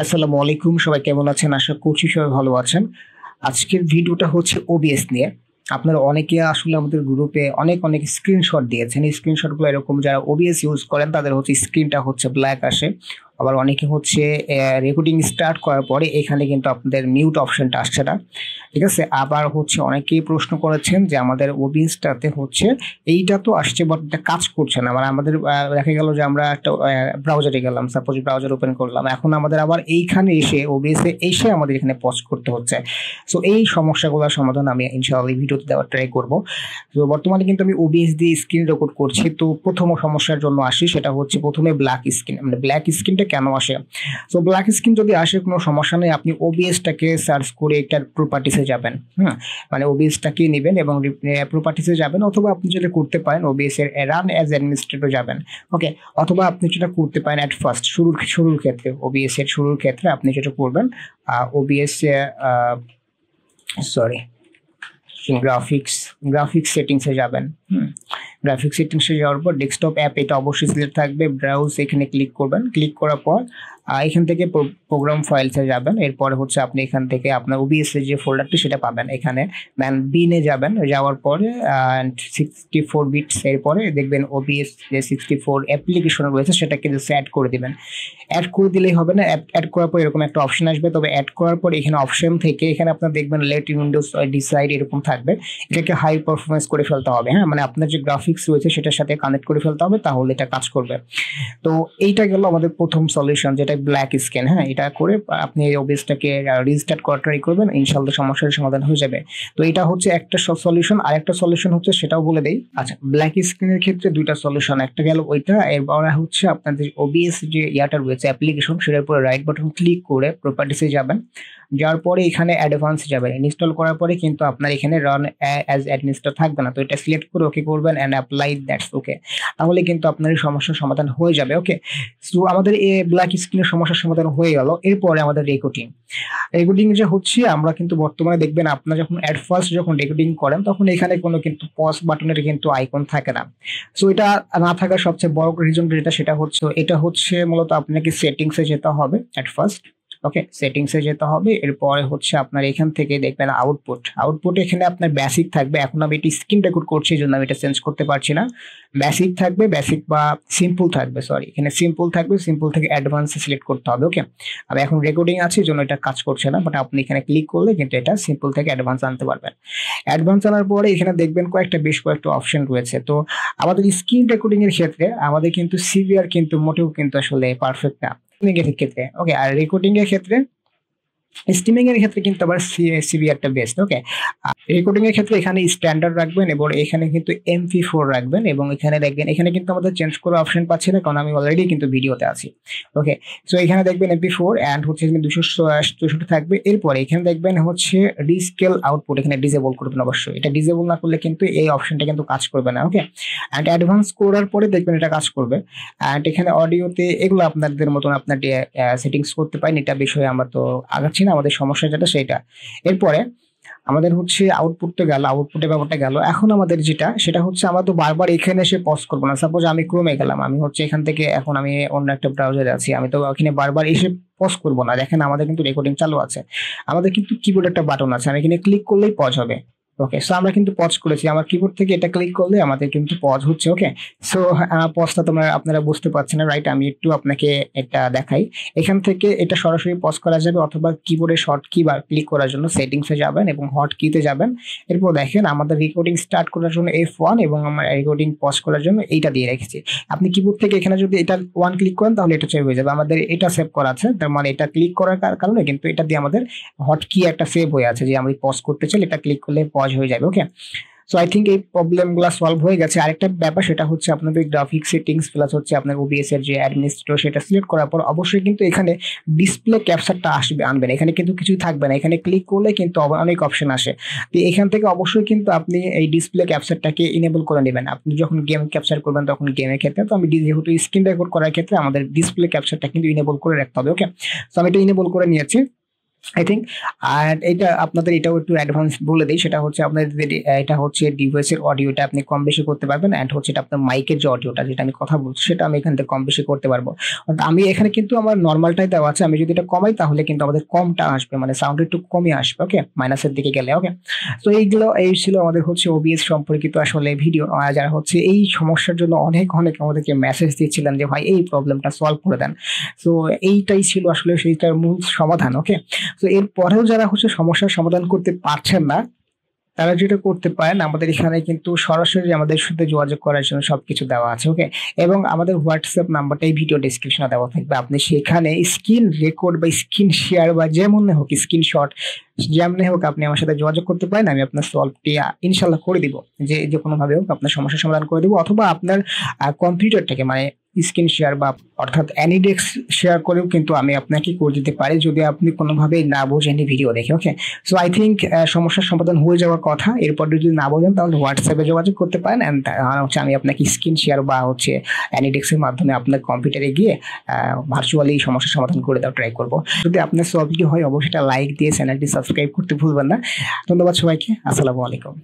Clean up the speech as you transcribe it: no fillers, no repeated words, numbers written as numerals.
আসসালামু আলাইকুম, সবাই কেমন আছেন? আশা করছি সবাই ভালো আছেন। আজকের ভিডিওটা হচ্ছে ওবিএস নিয়ে। আপনারা অনেকে আসলে আমাদের গ্রুপে অনেক স্ক্রিনশট দিয়েছেন। এই স্ক্রিনশটগুলো এরকম, যারা ওবিএস ইউজ করেন তাদের হচ্ছে স্ক্রিনটা হচ্ছে ব্ল্যাক আসে। আবার অনেকে হচ্ছে রেকর্ডিং স্টার্ট করার পরে এখানে কিন্তু আপনাদের মিউট অপশনটা আসছে না। ঠিক আছে? আবার হচ্ছে অনেকেই প্রশ্ন করেছেন যে আমাদের ওবিএসটাতে হচ্ছে এইটা তো আসছে বাট এটা কাজ করছে না। মানে আমাদের দেখা গেল যে আমরা একটা ব্রাউজারে গেলাম, সাপোজ ব্রাউজার ওপেন করলাম, এখন আমাদের আবার এইখানে এসে ওবিএস এ এসে আমাদের এখানে পজ করতে হচ্ছে। সো এই সমস্যাগুলোর সমাধান আমি ইনশাআল্লাহ এই ভিডিওতে দেওয়ার ট্রাই করব। তো বর্তমানে কিন্তু আমি ওবিএস দিয়ে স্ক্রিন রেকর্ড করছি। তো প্রথম সমস্যার জন্য আসি, সেটা হচ্ছে প্রথমে ব্ল্যাক স্ক্রিন। মানে ব্ল্যাক স্ক্রিনটা কেন আসে? সো ব্ল্যাক স্ক্রিন যদি আসে কোনো সমস্যা নেই, আপনি ওবিএসটাকে সার্চ করে এটার প্রপার্টিসে যাবেন। মানে ওবিএসটাকে নেবেন এবং প্রপার্টিসে যাবেন, অথবা আপনি যেটা করতে পারেন ওবিএস এর রান অ্যাজ অ্যাডমিনিস্ট্রেটর যাবেন। ওকে, অথবা আপনি যেটা করতে পারেন অ্যাট ফার্স্ট শুরুর ক্ষেত্রে, ওবিএস এর শুরুর ক্ষেত্রে আপনি যেটা করবেন ওবিএস সরি গ্রাফিক্স সেটিংসে যাবেন। গ্রাফিক্স সেটিংসে যাওয়ার পর ডেস্কটপ অ্যাপ এটা অবশ্যই সিলেক্ট থাকবে। ব্রাউজ এখানে ক্লিক করবেন। ক্লিক করার পর এখান থেকে প্রোগ্রাম ফাইলসে যাবেন। এরপরে হচ্ছে আপনি এখান থেকে আপনার ওবিএস এর যে ফোল্ডারটি সেটা পাবেন। এখানে ম্যান বিনে যাবেন। যাওয়ার পরে 64 বিটস, এরপরে দেখবেন ওবিএস যে 64 অ্যাপ্লিকেশন রয়েছে সেটাকে জাস্ট অ্যাড করে দিবেন। অ্যাড করে দিলেই হবে না, অ্যাড করার পর এরকম একটা অপশন আসবে। তবে অ্যাড করার পর এখানে অপশন থেকে এখানে আপনার দেখবেন লেট উইন্ডোজ ডিসাইড এরকম থাকবে। এটাকে হাই পারফরমেন্স করে ফেলতে হবে। মানে আপনার যে গ্রাফিক্স রয়েছে সেটার সাথে কানেক্ট করে ফেলতে হবে, তাহলে এটা কাজ করবে। তো এইটা গেল আমাদের প্রথম সলিউশন, যেটা ব্ল্যাক স্ক্রিন। এটা করে আপনি এই ওবিএসটাকে রিস্টার্ট করার ট্রাই করবেন, ইনশাআল্লাহ সমস্যার সমাধান হয়ে যাবে। তো এটা হচ্ছে একটা সলিউশন। আর একটা সলিউশন হচ্ছে, সেটাও বলে দেই। আচ্ছা, ব্ল্যাক স্ক্রিনের ক্ষেত্রে দুইটা সলিউশন, একটা গেল ওইটা। এরপর হচ্ছে আপনাদের ওবিএস যে ইয়াটা রয়েছে অ্যাপ্লিকেশন, সেটার উপরে রাইট বাটন ক্লিক করে প্রপার্টিসে যাবেন। যাওয়ার পরে এখানে অ্যাডভান্স যাবেন। ইনস্টল করার পরে কিন্তু আপনার এখানে রান অ্যাজ অ্যাডমিনিস্ট্রেটর থাকবে না। তো এটা সিলেক্ট করে ওকে করবেন এন্ড অ্যাপ্লাই দ্যাটস ওকে। তাহলে কিন্তু আপনার এই সমস্যার সমাধান হয়ে যাবে। ওকে, সো আমাদের এই ব্ল্যাক স্ক্রিনের সমস্যার সমাধান হয়ে গেল। এরপরে আমাদের রেকর্ডিং যে হচ্ছে, আমরা কিন্তু বর্তমানে দেখবেন আপনারা যখন অ্যাট ফার্স্ট যখন রেকর্ডিং করেন তখন এখানে কোনো কিন্তু পজ বাটনের কিন্তু আইকন থাকে না। সো এটা না থাকার সবচেয়ে বড় রিজন সেটা হচ্ছে, এটা হচ্ছে মূলত আপনাকে সেটিংসে যেতে হবে অ্যাট ফার্স্ট। ওকে, সেটিংসে যেতে হবে। এরপরে হচ্ছে আপনার এখান থেকে দেখবেন আউটপুট এখানে আপনার বেসিক থাকবে। এখন আমি এটা স্ক্রিন রেকর্ড করছি, এই জন্য আমি এটা চেঞ্জ করতে পারছি না। বেসিক থাকবে, বেসিক বা সিম্পল থাকবে, সরি এখানে সিম্পল থাকবে। সিম্পল থেকে অ্যাডভান্স সিলেক্ট করতে হবে। ওকে, আমি এখন রেকর্ডিং আছে, এই জন্য এটা কাজ করছে না, বাট আপনি এখানে ক্লিক করলে কিন্তু এটা সিম্পল থেকে অ্যাডভান্স আনতে পারবেন। অ্যাডভান্স আনার পরে এখানে দেখবেন বেশ কয়েকটা অপশন রয়েছে। তো আমাদের স্ক্রিন রেকর্ডিং এর ক্ষেত্রে আমাদের কিন্তু সিভিআর কিন্তু মোটেও কিন্তু আসলে পারফেক্ট না ক্ষেত্রে। ওকে, আর রেকর্ডিং এর ক্ষেত্রে, স্ট্রিমিং এর ক্ষেত্রে কিন্তু আবার সিভিআরটা বেস্ট। ওকে, রেকর্ডিং এর ক্ষেত্রে এখানে স্ট্যান্ডার্ড রাখবেন এবং এখানে কিন্তু MP4 রাখবেন, এবং এখানে দেখবেন এখানে কিন্তু আমাদের চেঞ্জ করার অপশন পাচ্ছি না, কারণ আমি অলরেডি কিন্তু ভিডিওতে আছি। ওকে, সো এখানে দেখবেন MP4 এন্ড হচ্ছে 264 থাকবে। এরপরে এখানে দেখবেন হচ্ছে রিস্কেল আউটপুট, এখানে ডিসেবল করবেন অবশ্যই। এটা ডিসেবল না করলে কিন্তু এই অপশনটা কিন্তু কাজ করবে না। ওকে, এন্ড অ্যাডভান্স করার পরে দেখবেন এটা কাজ করবে। এন্ড এখানে অডিওতে এগুলো আপনাদের মতন আপনার সেটিংস করতে পারেন, এটা বিষয়ে আমরা তো আগাচ্ছি না, আমাদের সমস্যা যেটা সেটা। এরপরে আমাদের হচ্ছে আউটপুটটা গেল, আউটপুটের ব্যাপারটা গেল। এখন আমাদের সেটা হচ্ছে, আমরা তো বারবার এখানে এসে পজ করবো না। সাপোজ আমি ক্রোমে গেলাম, আমি হচ্ছে এখান থেকে, এখন আমি অন্য একটা ব্রাউজারে আছি, আমি তো এখানে বারবার এসে পজ করবো না। দেখেন আমাদের কিন্তু রেকর্ডিং চালু আছে, আমাদের কিন্তু কিবোর্ড একটা বাটন আছে, আমি এখানে ক্লিক করলেই পজ হবে। ওকে, সো আমরা কিন্তু পজ করেছি, আমার কিবোর্ড থেকে এটা ক্লিক করলে আমাদের কিন্তু পজ হচ্ছে। ওকে, সো পজটা আপনারা বুঝতে পারছেন না, রাইট? আমি একটু আপনাকে এটা দেখাই। এখান থেকে এটা সরাসরি পজ করা যাবে, অথবা কিবোর্ডে শর্ট কি বার ক্লিক করার জন্য সেটিংসে যাবেন এবং হট কিতে যাবেন। এরপর দেখেন আমাদের রেকর্ডিং স্টার্ট করার জন্য F1 এবং আমার রেকর্ডিং পজ করার জন্য এইটা দিয়ে রেখেছি। আপনি কিবোর্ড থেকে এখানে যদি এটা 1 ক্লিক করেন তাহলে এটা সেভ হয়ে যাবে। আমাদের এটা সেভ করা আছে, তার মানে এটা ক্লিক করার কারণে কিন্তু এটা দিয়ে আমাদের হট কি একটা সেভ হয়ে আছে, যে আমি পজ করতে চাই, এটা ক্লিক করলে পজ হয়ে যাবে। ওকে, সো আই থিঙ্ক এই প্রবলেমগুলো সলভ হয়ে গেছে। আরেকটা ব্যাপার, সেটা হচ্ছে আপনাদের গ্রাফিক সেটিংস প্লাস হচ্ছে আপনার ওবিএস এর যে অ্যাডমিনিস্ট্রেটর, সেটা সিলেক্ট করার পর অবশ্যই কিন্তু এখানে ডিসপ্লে ক্যাপচারটা আনবেন। এখানে কিন্তু কিছুই থাকবে না, এখানে ক্লিক করলে কিন্তু অনেক অপশন আসে। তো এখান থেকে অবশ্যই কিন্তু আপনি এই ডিসপ্লে ক্যাপচারটাকে ইনেবল করে নেবেন। আপনি যখন গেম ক্যাপচার করবেন তখন গেমের ক্ষেত্রে, তো আমি যেহেতু স্ক্রিন রেকর্ড করার ক্ষেত্রে আমাদের ডিসপ্লে ক্যাপচারটা কিন্তু ইনেবল করে রাখতে হবে। ওকে, সো আমি এটা ইনেবল করে নিয়েছি। I think. আর এটা আপনাদের এটাও একটু অ্যাডভান্স বলে দিই, সেটা হচ্ছে আপনাদের এটা হচ্ছে ডিভাইসের অডিওটা আপনি কম বেশি করতে পারবেন, অ্যান্ড হচ্ছে এটা আপনার মাইকের যে অডিওটা যেটা আমি কথা বলছি সেটা আমি এখান থেকে কম বেশি করতে পারবো। অর্থাৎ আমি এখানে কিন্তু আমার নর্মালটাই দেওয়া আছে, আমি যদি এটা কমাই তাহলে কিন্তু আমাদের কমটা আসবে, মানে সাউন্ড একটু কমে আসবে, ওকে, মাইনাসের দিকে গেলে, ওকে। তো এইগুলো এই ছিল আমাদের হচ্ছে ওবিএস সম্পর্কিত আসলে ভিডিও। যারা হচ্ছে এই সমস্যার জন্য অনেক অনেক আমাদেরকে মেসেজ দিচ্ছিলেন যে ভাই এই প্রবলেমটা সলভ করে দেন। তো এইটাই ছিল আসলে সেইটার মূল সমাধান, ওকে। তো এরপরেও যারা হচ্ছে সমস্যার সমাধান করতে পারছেন না, তারা যেটা করতে পারেন, আমাদের এখানে কিন্তু সরাসরি আমাদের সাথে যোগাযোগ করার জন্য সবকিছু দেওয়া আছে, ওকে। এবং আমাদের হোয়াটসঅ্যাপ নাম্বারটা এই ভিডিও ডেসক্রিপশনে দেওয়া থাকবে, আপনি সেখানে স্ক্রিন রেকর্ড বা স্ক্রিন শেয়ার বা যেমন হোক স্ক্রিনশট যেমনি হোক আপনি আমার সাথে যোগাযোগ করতে পারেন, আমি আপনার সলভটি ইনশাল্লাহ করে দিব, যে যে কোনো ভাবে হোক আপনার সমস্যার সমাধান করে দিব। অথবা আপনার কম্পিউটার থেকে মানে স্ক্রিন শেয়ার বা অর্থাৎ অ্যানিডেক্স শেয়ার করেও কিন্তু আমি আপনাকে করে দিতে পারি, যদি আপনি কোনোভাবেই না বোঝেন ভিডিও দেখে, ওকে। সো আই থিঙ্ক সমস্যার সমাধান হয়ে যাওয়ার কথা। এরপর যদি না বোঝেন তাহলে হোয়াটসঅ্যাপে যোগাযোগ করতে পারেন, অ্যান্ড হচ্ছে আমি আপনাকে স্ক্রিন শেয়ার বা হচ্ছে অ্যানিডেক্সের মাধ্যমে আপনার কম্পিউটারে গিয়ে ভার্চুয়ালি সমস্যার সমাধান করে দেওয়া ট্রাই করবো। যদি আপনার সলভটি হয় অবশ্যই লাইক দিয়ে চ্যানেলটি সাবস্ক্রাইব করতে ভুলবেন না। ধন্যবাদ সবাইকে, আসসালামু আলাইকুম।